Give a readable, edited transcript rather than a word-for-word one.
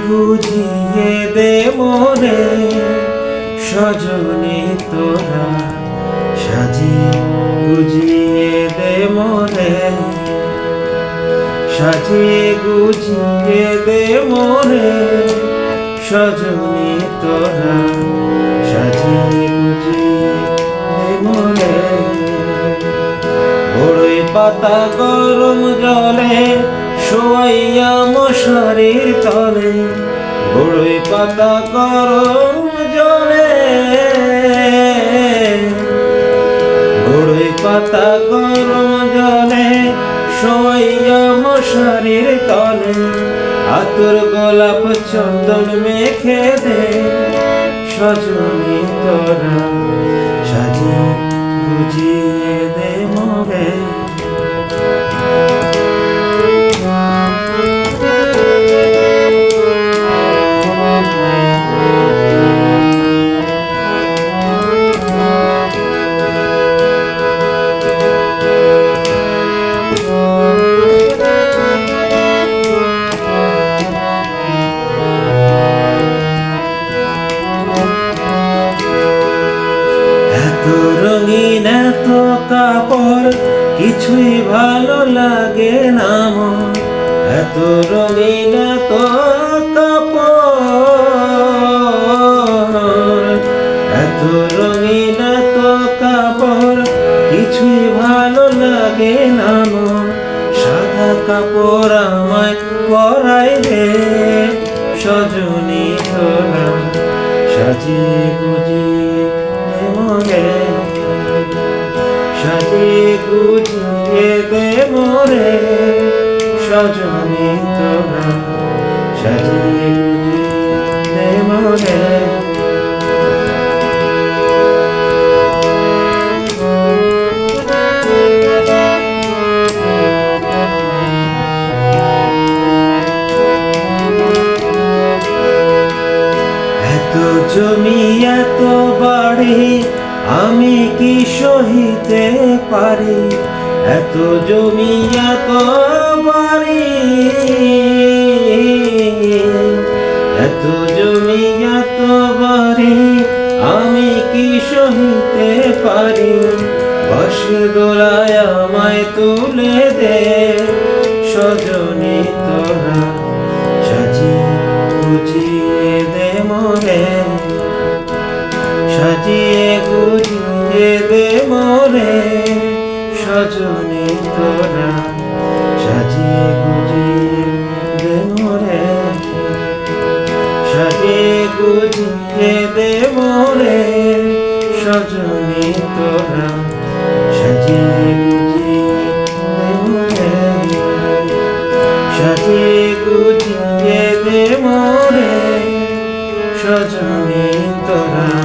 গুজিয়ে দে মোরে সজনী তোরা, সাজিয়ে গুজিয়ে দে মোরে, সাজিয়ে গুজিয়ে দে মোরে সজনী তোরা, সাজিয়ে গুজিয়ে দে মোরে। বড়ই পাতা গরম জলে শোয়াইয়া মশারির তলে, বড়ই পাতা গরম জলে, বড়ই পাতা গরম জলে শোয়াইয়া মশারির তলে, আতর গোলাপ চন্দন মেখে দে সজনী তোরা, সাজিয়ে গুজিয়ে দে মোরে। রঙিন এত কাপড় কিছুই ভালো লাগে না মন, এত রঙিন এত কাপড়, এত রঙিন এত কাপড় কিছুই ভালো লাগে না মন। সাদা কাপড় আমায় পরাই দে সজনী তোরা, সাজিয়ে গুজিয়ে দে মোরে, সাজিয়ে গুজিয়ে দে মোরে সজনী তোরা, সাজিয়ে গুজিয়ে দে মোরে। এত জমি এত বাড়ি আমি কি সহিতে পারি, এত জমি এত বাড়ি, এত জমি এত বাড়ি আমি কি সহিতে পারি। বাঁশের দোলায় আমায় তুলে দে সজনী তোরা, সাজিয়ে গুজিয়ে দে মোরে, সাজিয়ে গুজিয়ে দে মোরে সজনী তোরা, সাজিয়ে গুজিয়ে দে মোরে, সাজিয়ে গুজিয়ে দে মোরে সজনী তোরা, সাজিয়ে গুজিয়ে দে মোরে, সাজিয়ে গুজিয়ে দে মোরে সজনী তোরা।